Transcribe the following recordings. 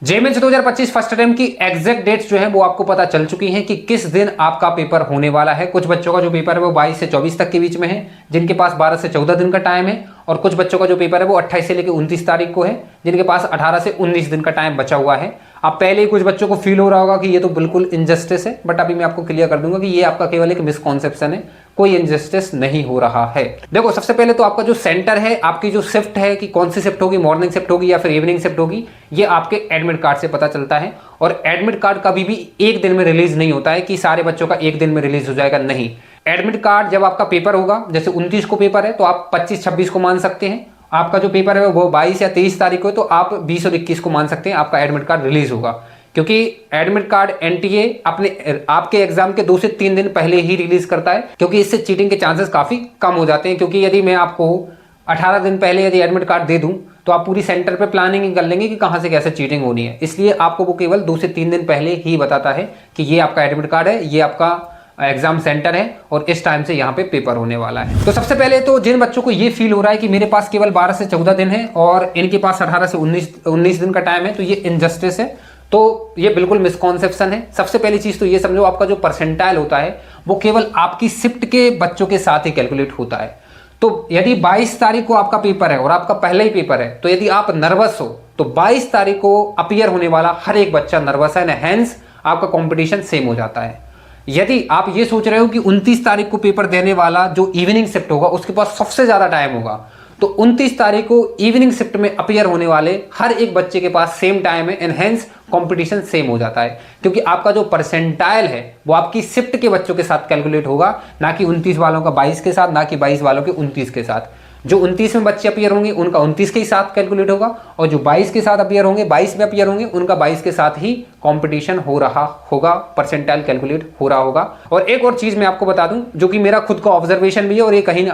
जेमेंस 2025 first attempt की exact dates जो है वो आपको पता चल चुकी हैं कि किस दिन आपका पेपर होने वाला है। कुछ बच्चों का जो पेपर है वो 22 से 24 तक के बीच में है, जिनके पास 12 से 14 दिन का टाइम है, और कुछ बच्चों का जो पेपर है वो 28 से लेकर 29 तारीख को है, जिनके पास 18 से 19 दिन का टाइम बचा हुआ है। अब पहले ही कुछ बच्चों को फील हो रहा होगा कि ये तो बिल्कुल इनजस्टिस है, बट अभी मैं आपको क्लियर कर दूंगा कि ये आपका केवल एक मिसकॉन्सेप्शन है, कोई इनजस्टिस नहीं हो रहा है। देखो, सबसे पहले तो आपका जो सेंटर है, आपकी जो शिफ्ट है कि कौन सी शिफ्ट होगी, मॉर्निंग शिफ्ट होगी या फिर इवनिंग शिफ्ट होगी, ये आपके एडमिट कार्ड से पता चलता है। और एडमिट कार्ड कभी भी एक दिन में रिलीज नहीं होता है कि सारे बच्चों का एक दिन में रिलीज हो जाएगा, नहीं। एडमिट कार्ड जब आपका पेपर होगा, जैसे 29 को पेपर है तो आप 25-26 को मान सकते हैं। आपका जो पेपर है वो 22 या 23 तारीख को है तो आप 20 और 21 को मान सकते हैं आपका एडमिट कार्ड रिलीज होगा, क्योंकि एडमिट कार्ड एनटीए अपने आपके एग्जाम के 2 से 3 दिन पहले ही रिलीज करता है, क्योंकि इससे चीटिंग के चांसेस काफी कम हो जाते हैं। क्योंकि यदि मैं आपको 18 दिन पहले यदि एडमिट कार्ड दे दूं तो आप पूरी सेंटर पे प्लानिंग ही कर लेंगे कि कहां से कैसे चीटिंग होनी है, इसलिए आपको वो केवल 2 से 3 दिन पहले ही बताता है कि ये आपका एडमिट कार्ड है, ये आपका एग्जाम सेंटर है और इस टाइम से यहाँ पे पेपर होने वाला है। तो सबसे पहले तो जिन बच्चों को ये फील हो रहा है कि मेरे पास केवल 12 से 14 दिन है और इनके पास 18 से 19 दिन का टाइम है, तो ये इनजस्टिस है, तो ये बिल्कुल मिसकॉन्सेप्शन है। सबसे पहली चीज तो ये समझो, आपका जो परसेंटाइल होता है वो केवल आपकी शिफ्ट के बच्चों के साथ ही कैलकुलेट होता है। तो यदि 22 तारीख को आपका पेपर है और आपका पहला ही पेपर है, तो यदि आप नर्वस हो तो 22 तारीख को अपीयर होने वाला हर एक बच्चा नर्वस है, हेंस आपका कंपटीशन सेम हो जाता है। यदि आप ये सोच रहे हो कि 29 तारीख को पेपर देने वाला जो इवनिंग शिफ्ट होगा उसके पास सबसे ज्यादा टाइम होगा, तो 29 तारीख को इवनिंग शिफ्ट में अपीयर होने वाले हर एक बच्चे के पास सेम टाइम है, एनहेंस कंपटीशन सेम हो जाता है, क्योंकि आपका जो परसेंटाइल है वो आपकी शिफ्ट के बच्चों के साथ कैलकुलेट होगा, ना कि 29 वालों का 22 के साथ, ना कि 22 वालों के 29 के साथ। जो 29 में बच्चे अपीयर होंगे उनका 29 के साथ कैलकुलेट होगा, और जो 22 के साथ अपीयर होंगे, 22 में अपीयर होंगे, उनका 22 के साथ ही कंपटीशन हो रहा होगा, परसेंटाइल कैलकुलेट हो रहा होगा। और एक और चीज मैं आपको बता दूं, जो कि मेरा खुद का ऑब्जर्वेशन भी है और ये कहीं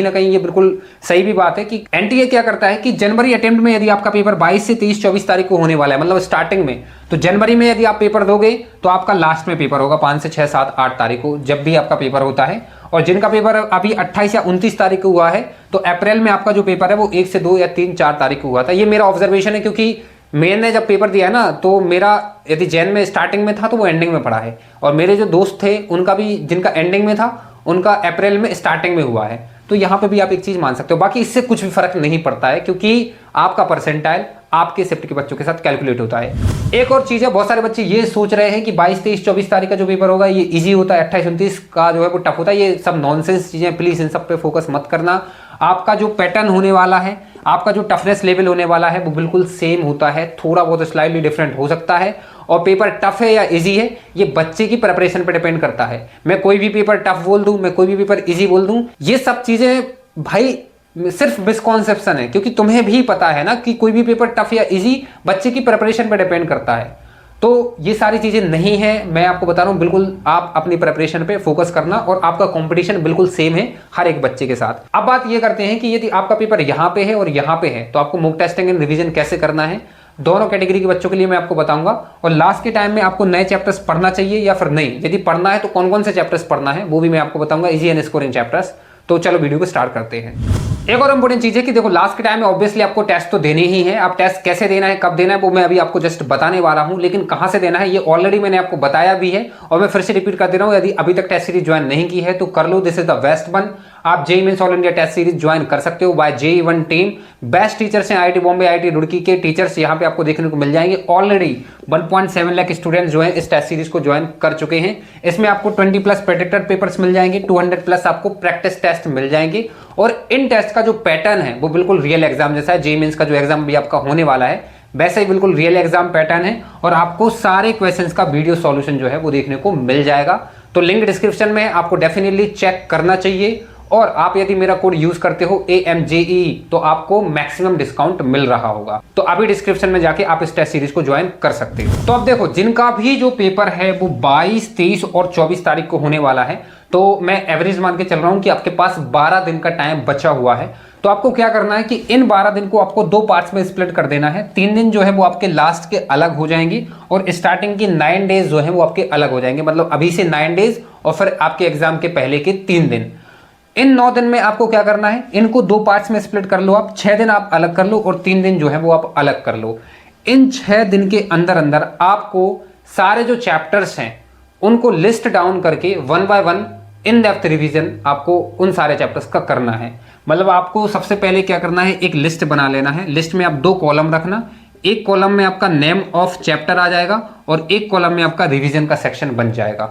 ना कहीं ये बिल्कुल सही भी बात है, कि एनटीए क्या करता है कि जनवरी अटेम्प्ट में यदि आपका पेपर 22 से 23-24 तारीख को होने वाला है, मतलब स्टार्टिंग में, तो जनवरी में यदि आप पेपर दोगे तो आपका लास्ट में पेपर होगा 5 से 6, 7, 8 तारीख को, जब भी आपका पेपर होता है। और जिनका पेपर अभी 28 या 29 तारीख को हुआ है, तो अप्रैल में आपका जो पेपर है वो 1 से 2 या 3, 4 तारीख को हुआ था। ये मेरा ऑब्जर्वेशन है, क्योंकि मैंने जब पेपर दिया है ना, तो मेरा यदि जैन में स्टार्टिंग में था तो वो एंडिंग में पड़ा है, और मेरे जो दोस्त थे उनका भी, जिनका एंडिंग में था, उनका अप्रैल में स्टार्टिंग में हुआ है। तो यहां पे भी आप एक चीज मान सकते हो, बाकी इससे कुछ भी फर्क नहीं पड़ता है, क्योंकि आपका परसेंटाइल आपके शिफ्ट के बच्चों के साथ कैलकुलेट होता है। एक और चीज है, बहुत सारे बच्चे ये सोच रहे हैं कि 22, 23, 24 तारीख का जो पेपर होगा ये इजी होता है, 28, 29 का जो है वो टफ होता है। ये सब नॉनसेंस चीजें, प्लीज इन सब पे फोकस मत करना। आपका जो पैटर्न होने वाला है, आपका जो टफनेस लेवल होने वाला है वो बिल्कुल सेम होता है, थोड़ा बहुत स्लाइटली डिफरेंट हो सकता है। और पेपर टफ है या इजी है, ये बच्चे की प्रिपरेशन पे डिपेंड करता है। मैं कोई भी पेपर टफ बोल दूं, मैं कोई भी पेपर इजी बोल दूं, ये सब चीजें भाई सिर्फ मिसकॉन्सेप्शन है, क्योंकि तुम्हें भी पता है ना कि कोई भी पेपर टफ या इजी बच्चे की प्रिपरेशन पे डिपेंड करता है। तो ये सारी चीजें नहीं है, मैं आपको बता रहा हूं, बिल्कुल आप अपनी प्रिपरेशन पे फोकस करना, और आपका कंपटीशन बिल्कुल सेम है हर एक बच्चे के साथ। अब बात ये करते हैं कि यदि आपका पेपर यहां पे है और यहां पे है, तो आपको मॉक टेस्टिंग एंड रिवीजन कैसे करना है, दोनों कैटेगरी के बच्चों के लिए मैं आपको बताऊंगा। और लास्ट के टाइम में आपको नए चैप्टर्स पढ़ना चाहिए या फिर नहीं, यदि पढ़ना है तो कौन कौन से चैप्टर्स पढ़ना है वो भी मैं आपको बताऊंगा, इजी एंड स्कोरिंग चैप्टर्स। तो चलो वीडियो को स्टार्ट करते हैं। एक और इंपॉर्टेंट चीज है कि देखो, लास्ट के टाइम में ऑब्वियसली आपको टेस्ट तो देने ही है। आप टेस्ट कैसे देना है, कब देना है, वो मैं अभी आपको जस्ट बताने वाला हूं, लेकिन कहां से देना है ये ऑलरेडी मैंने आपको बताया भी है, और मैं फिर से रिपीट कर दे रहा हूं। यदि अभी तक टेस्ट सीरीज ज्वाइन नहीं की है तो कर लो, this is the best one. आप JEE Mains All India test series join कर सकते हो by JEE one team. Best teachers हैं आईआईटी बॉम्बे, आईआईटी रुड़की के टीचर्स यहां पे आपको देखने को मिल जाएंगे। ऑलरेडी 1.7 लाख स्टूडेंट्स जो है इस टेस्ट सीरीज को ज्वाइन कर चुके हैं। इसमें आपको 20+ प्रेडिक्टेड पेपर्स मिल जाएंगे, 200+ आपको प्रैक्टिस टेस्ट मिल जाएंगे, और इन टेस्ट का जो पैटर्न है वो बिल्कुल रियल एग्जाम जैसा है। जेईई मेंस का जो एग्जाम भी आपका होने वाला है वैसे ही बिल्कुल रियल एग्जाम पैटर्न है, और आपको सारे क्वेश्चंस का वीडियो सॉल्यूशन जो है वो देखने को मिल जाएगा। तो लिंक डिस्क्रिप्शन में, आपको डेफिनेटली चेक करना चाहिए। और आप यदि मेरा कोड यूज करते हो AMJE तो आपको मैक्सिमम डिस्काउंट मिल रहा होगा। तो अभी डिस्क्रिप्शन में जाके आप इस टेस्ट सीरीज को ज्वाइन कर सकते हो। तो अब देखो, जिनका भी जो पेपर है वो 22, 23 और 24 तारीख को होने वाला है, तो मैं एवरेज मान के चल रहा हूं कि आपके पास 12 दिन का टाइम बचा हुआ है। तो आपको क्या करना है कि इन 12 दिन को आपको 2 पार्ट्स में स्प्लिट कर देना है। 3 दिन जो है वो आपके लास्ट के अलग हो जाएंगे, और स्टार्टिंग की 9 डेज जो है वो आपके अलग हो जाएंगे, मतलब अभी से 9 डेज और फिर आपके एग्जाम के पहले के 3 दिन। इन 9 दिन में आपको क्या करना है, इनको 2 पार्ट्स में स्प्लिट कर लो आप। 6 दिन आप अलग कर लो और 3 दिन जो है वो आप अलग कर लो। इन 6 दिन के अंदर अंदर आपको सारे जो चैप्टर्स हैं उनको लिस्ट डाउन करके 1 बाय 1 इन डेप्थ रिवीजन आपको उन सारे चैप्टर्स का करना है। मतलब आपको सबसे पहले क्या करना है, एक लिस्ट बना लेना है। लिस्ट में आप 2 कॉलम रखना, एक कॉलम में आपका नेम ऑफ चैप्टर आ जाएगा और एक कॉलम में आपका रिवीजन का सेक्शन बन जाएगा।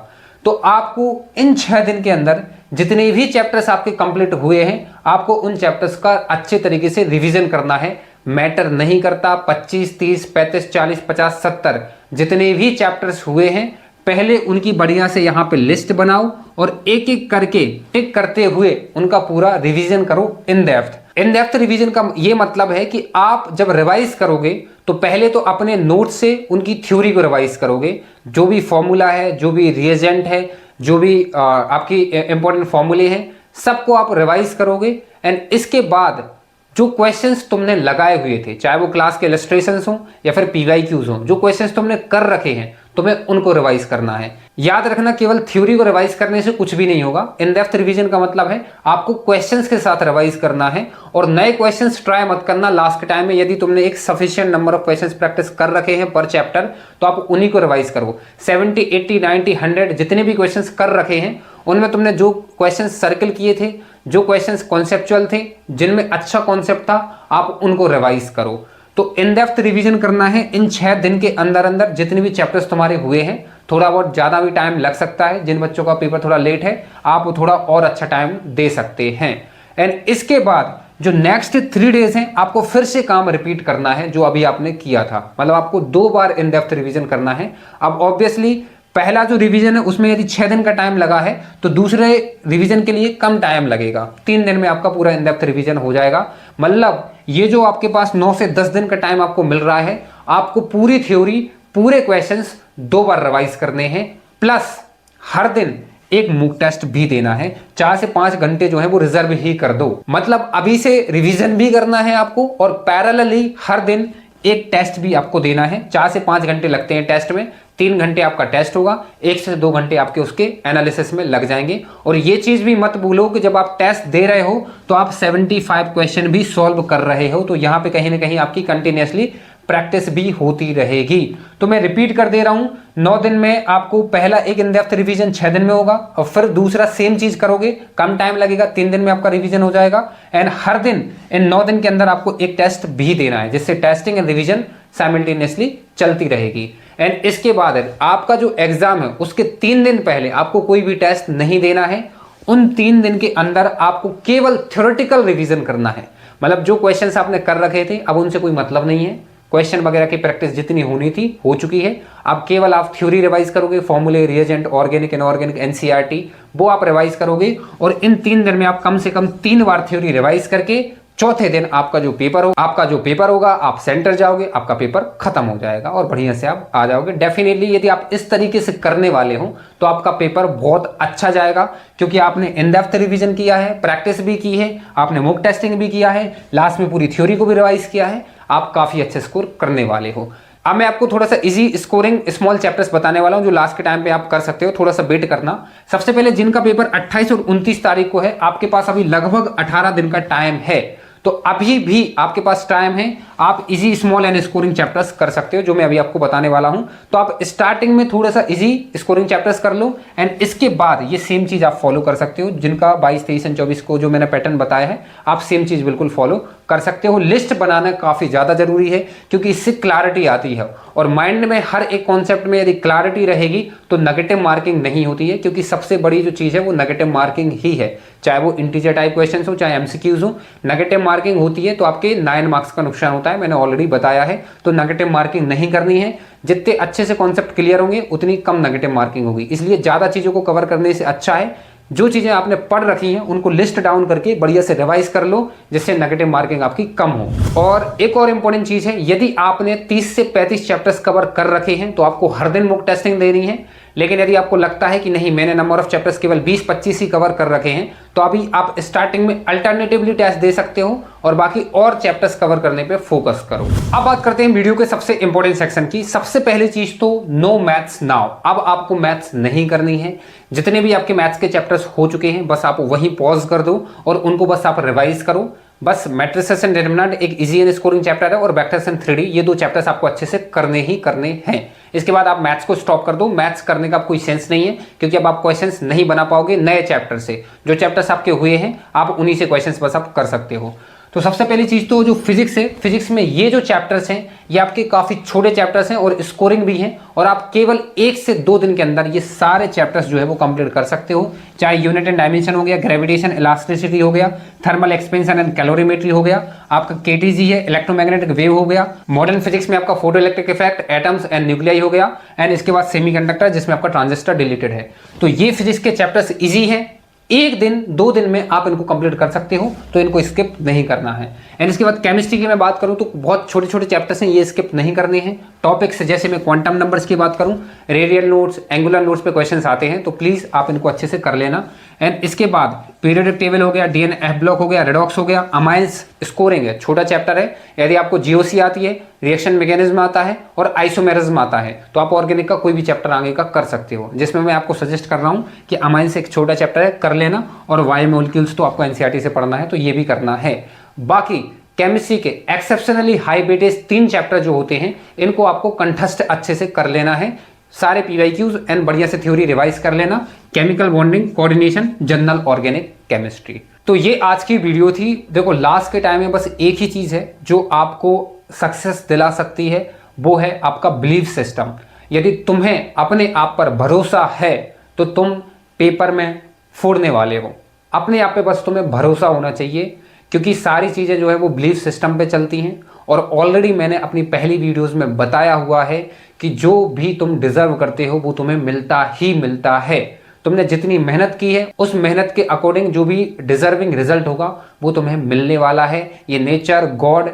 तो आपको इन 6 दिन के अंदर जितने भी चैप्टर्स आपके कंप्लीट हुए हैं आपको उन चैप्टर्स का अच्छे तरीके से रिवीजन करना है। मैटर नहीं करता 25, 30, 35, 40, 50, 70 जितने भी चैप्टर्स हुए हैं पहले उनकी बढ़िया से यहाँ पे लिस्ट बनाओ और एक एक करके टिक करते हुए उनका पूरा रिवीजन करो इन डेप्थ रिवीजन का ये मतलब है कि आप जब रिवाइज करोगे तो पहले तो अपने नोट से उनकी थ्योरी को रिवाइज करोगे। जो भी फॉर्मूला है, जो भी रिएजेंट है, जो भी आपकी इंपॉर्टेंट फॉर्मूले हैं, सबको आप रिवाइज करोगे। एंड इसके बाद जो क्वेश्चंस तुमने लगाए हुए थे, चाहे वो क्लास के इलस्ट्रेशंस हो या फिर पीवाईक्यूज हो, जो क्वेश्चंस तुमने कर रखे हैं तुम्हें उनको रिवाइज करना है। याद रखना केवल थ्योरी को रिवाइज करने से कुछ भी नहीं होगा। इन डेप्थ रिवीजन का मतलब है आपको क्वेश्चंस के साथ रिवाइज करना है और नए क्वेश्चंस ट्राई मत करना लास्ट के टाइम में। यदि तुमने एक sufficient number of questions practice कर रखे हैं पर चैप्टर तो आप उन्हीं को रिवाइज करो। 70, 80, 90, 100 जितने भी क्वेश्चंस कर रखे हैं उनमें तुमने जो क्वेश्चंस सर्कल किए थे, जो क्वेश्चंस कॉन्सेप्चुअल थे, जिनमें अच्छा कॉन्सेप्ट था, आप उनको रिवाइज करो। तो इन डेप्थ रिवीजन करना है इन 6 दिन के अंदर अंदर जितने भी चैप्टर्स तुम्हारे हुए हैं। थोड़ा बहुत ज़्यादा भी टाइम लग सकता है, जिन बच्चों का पेपर थोड़ा लेट है आप थोड़ा और अच्छा टाइम दे सकते हैं। एंड इसके बाद जो नेक्स्ट 3 डेज हैं आपको फिर से काम रिपीट करना है जो अभी आपने किया था। मतलब आपको 2 बार इन डेप्थ रिवीजन करना है। अब ऑब्वियसली पहला जो रिवीजन है उसमें यदि 6 दिन का टाइम लगा है तो दूसरे रिवीजन के लिए कम टाइम लगेगा। 3 दिन में आपका पूरा इन डेप्थ रिवीजन हो जाएगा। मतलब ये जो आपके पास 9 से 10 दिन का टाइम आपको मिल रहा है, आपको पूरी थ्योरी, पूरे क्वेश्चंस 2 बार रिवाइज करने हैं, प्लस हर दिन एक मूक टेस्ट भी देना है। 4 से 5 घंटे जो है वो रिजर्व ही कर दो। मतलब अभी से रिवीजन भी करना है आपको और पैरेलली हर दिन एक टेस्ट भी आपको देना है। 4 से 5 घंटे लगते हैं टेस्ट में, 3 घंटे आपका टेस्ट होगा, 1 से 2 घंटे आपके उसके एनालिसिस में लग जाएंगे। और ये चीज भी मत भूलो कि जब आप टेस्ट दे रहे हो तो आप 75 क्वेश्चन भी सॉल्व कर रहे हो, तो यहाँ पे कहीं ना कहीं आपकी कंटिन्यूसली प्रैक्टिस भी होती रहेगी। तो मैं रिपीट कर दे रहा हूं, 9 दिन में आपको पहला एक इन डेप्थ रिवीजन 6 दिन में होगा और फिर दूसरा सेम चीज करोगे, कम टाइम लगेगा, 3 दिन में आपका रिवीजन हो जाएगा। एंड हर दिन इन 9 दिन के अंदर आपको एक टेस्ट भी देना है, जिससे टेस्टिंग एंड रिवीजन साइमल्टेनियसली चलती रहेगी। एंड इसके बाद आपका जो एग्जाम है उसके 3 दिन पहले आपको कोई भी टेस्ट नहीं देना है। उन 3 दिन के अंदर आपको केवल थ्योरेटिकल रिवीजन करना है। मतलब जो क्वेश्चंस आपने कर रखे थे अब उनसे कोई मतलब नहीं है, क्वेश्चन वगैरह की प्रैक्टिस जितनी होनी थी हो चुकी है। अब केवल आप थ्योरी रिवाइज करोगे, फॉर्मूले, रिएजेंट, ऑर्गेनिक, इनऑर्गेनिक, एनसीईआरटी वो आप रिवाइज करोगे। और इन 3 दिन में आप कम से कम 3 बार थ्योरी रिवाइज करके चौथे दिन आपका जो पेपर होगा आप सेंटर जाओगे, आपका पेपर खत्म हो जाएगा और बढ़िया से आप आ जाओगे। डेफिनेटली यदि आप इस तरीके से करने वाले हो तो आपका पेपर बहुत अच्छा जाएगा, क्योंकि आपने इन डेप्थ रिवीजन किया है, प्रैक्टिस भी की है, आपने मॉक टेस्टिंग भी किया है, लास्ट में पूरी थ्योरी को भी रिवाइज किया है, आप काफी अच्छे स्कोर करने वाले हो। अब मैं आपको थोड़ा सा इजी स्कोरिंग स्मॉल चैप्टर्स बताने वाला हूं जो लास्ट के टाइम पे आप कर सकते हो, थोड़ा सा वेट करना। सबसे पहले जिनका पेपर 28 और 29 तारीख को है, आपके पास अभी लगभग 18 दिन का टाइम है, तो अभी भी आपके पास टाइम है, आप easy small and scoring chapters कर सकते हो जो मैं अभी आपको बताने वाला हूं। तो आप स्टार्टिंग में थोड़ा सा इजी स्कोरिंग चैप्टर्स कर लो एंड इसके बाद ये सेम चीज आप फॉलो कर सकते हो। जिनका 22, 23 एंड 24 को जो मैंने पैटर्न बताया है आप सेम चीज बिल्कुल फॉलो कर सकते हो। लिस्ट बनाना काफी ज्यादा जरूरी है क्योंकि इससे क्लैरिटी आती है और माइंड में हर एक कॉन्सेप्ट में यदि क्लैरिटी रहेगी तो नेगेटिव मार्किंग नहीं होती है, क्योंकि सबसे बड़ी जो चीज है वो नेगेटिव मार्किंग ही है। चाहे वो इंटीजर टाइप क्वेश्चन हो चाहे एमसीक्यूज हो, नेगेटिव मार्किंग होती है तो आपके 9 मार्क्स का नुकसान होता है, मैंने ऑलरेडी बताया है। तो नेगेटिव मार्किंग नहीं करनी है, जितने अच्छे से कॉन्सेप्ट क्लियर होंगे उतनी कम नेगेटिव मार्किंग होगी। इसलिए ज्यादा चीजों को कवर करने से अच्छा है जो चीजें आपने पढ़ रखी हैं उनको लिस्ट डाउन करके बढ़िया से रिवाइज कर लो, जिससे नेगेटिव मार्किंग आपकी कम हो। और एक और इंपॉर्टेंट चीज है, यदि आपने 30 से 35 चैप्टर्स कवर कर रखे हैं तो आपको हर दिन मॉक टेस्टिंग देनी है। लेकिन यदि आपको लगता है कि नहीं मैंने नंबर ऑफ चैप्टर्स केवल 20-25 ही कवर कर रखे हैं तो अभी आप स्टार्टिंग में अल्टरनेटिवली टेस्ट दे सकते हो और बाकी और चैप्टर्स कवर करने पे फोकस करो। अब बात करते हैं वीडियो के सबसे इंपॉर्टेंट सेक्शन की। सबसे पहली चीज तो नो मैथ्स नाउ। अब आपको मैथ्स नहीं करनी है, जितने भी आपके मैथ्स के चैप्टर्स हो चुके हैं बस आप वहीं पॉज कर दो और उनको बस आप रिवाइज करो। बस मैट्रिसेस एंड डिटरमिनेंट एक इजी एंड स्कोरिंग चैप्टर है और वेक्टर्स एंड 3D, ये 2 चैप्टर्स आपको अच्छे से करने ही करने हैं। इसके बाद आप मैथ्स को स्टॉप कर दो, मैथ्स करने का कोई सेंस नहीं है, क्योंकि अब आप क्वेश्चंस नहीं बना पाओगे नए चैप्टर से। जो चैप्टर्स आपके हुए हैं आप उन्हीं से क्वेश्चंस बस आप कर सकते हो। तो सबसे पहली चीज तो जो फिजिक्स है, फिजिक्स में ये जो चैप्टर्स हैं ये आपके काफी छोटे चैप्टर्स हैं और स्कोरिंग भी हैं, और आप केवल 1 से 2 दिन के अंदर ये सारे चैप्टर्स जो है वो कंप्लीट कर सकते हो। चाहे यूनिट एंड डायमेंशन हो गया, ग्रेविटेशन इलास्टिसिटी हो गया, थर्मल एक्सपेंशन एंड कैलोरीमेट्री हो गया, आपका केटीजी है, इलेक्ट्रोमैग्नेटिक वेव हो गया, मॉडर्न फिजिक्स में आपका photo electric effect, atoms and nuclei हो गया, एंड इसके बाद सेमीकंडक्टर जिसमें आपका ट्रांजिस्टर डिलीटेड है। तो ये फिजिक्स के चैप्टर्स ईजी हैं, 1 दिन 2 दिन में आप इनको कंप्लीट कर सकते हो, तो इनको स्किप नहीं करना है। एंड इसके बाद केमिस्ट्री की मैं बात करूं तो बहुत छोटे छोटे चैप्टर्स हैं, ये स्किप नहीं करने हैं। टॉपिक्स जैसे मैं क्वांटम नंबर्स की बात करूं, रेडियल नोट्स, एंगुलर नोट्स पे क्वेश्चंस आते हैं, तो प्लीज आप इनको अच्छे से कर लेना। एंड इसके बाद पीरियोडिक टेबल हो गया, डीएनएफ ब्लॉक हो गया, रेडॉक्स हो गया, अमाइंस स्कोरिंग है, छोटा चैप्टर है। यदि आपको जीओसी आती है, रिएक्शन मैकेनिज्म आता है और आइसोमेरिज्म आता है, तो आप ऑर्गेनिक का कोई भी चैप्टर आगे का कर सकते हो, जिसमें मैं आपको सजेस्ट कर रहा हूं कि अमाइंस एक छोटा चैप्टर है, कर लेना। और बायोमोलिक्यूल्स तो आपको एनसीईआरटी से पढ़ना है, तो ये भी करना है। बाकी केमिस्ट्री के एक्सेप्शनली हाई वेटेज 3 चैप्टर जो होते हैं, इनको आपको कंठस्थ अच्छे से कर लेना है। सारे पीवाईक्यूज एंड बढ़िया से थ्योरी रिवाइज कर लेना। Chemical bonding, coordination, general organic chemistry. तो ये आज की वीडियो थी। देखो लास्ट के टाइम में बस एक ही चीज है जो आपको सक्सेस दिला सकती है, वो है आपका बिलीफ सिस्टम। यदि तुम्हें अपने आप पर भरोसा है तो तुम पेपर में फोड़ने वाले हो। अपने आप पे बस तुम्हें भरोसा होना चाहिए, क्योंकि सारी चीजें जो है वो बिलीफ सिस्टम पे चलती हैं। और ऑलरेडी मैंने अपनी पहली वीडियोस में बताया हुआ है कि जो भी तुम डिजर्व करते हो वो तुम्हें मिलता ही मिलता है। तुमने जितनी मेहनत की है उस मेहनत के अकॉर्डिंग जो भी डिजर्विंग रिजल्ट होगा वो तुम्हें मिलने वाला है। ये नेचर, गॉड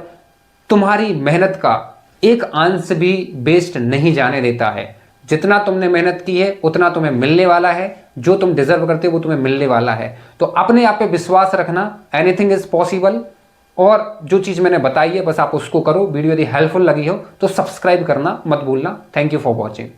तुम्हारी मेहनत का एक अंश भी वेस्ट नहीं जाने देता है। जितना तुमने मेहनत की है उतना तुम्हें मिलने वाला है, जो तुम डिजर्व करते हो वो तुम्हें मिलने वाला है। तो अपने आप पे विश्वास रखना, एनीथिंग इज पॉसिबल। और जो चीज मैंने बताई है बस आप उसको करो। वीडियो यदि हेल्पफुल लगी हो तो सब्सक्राइब करना मत भूलना। Thank you for watching.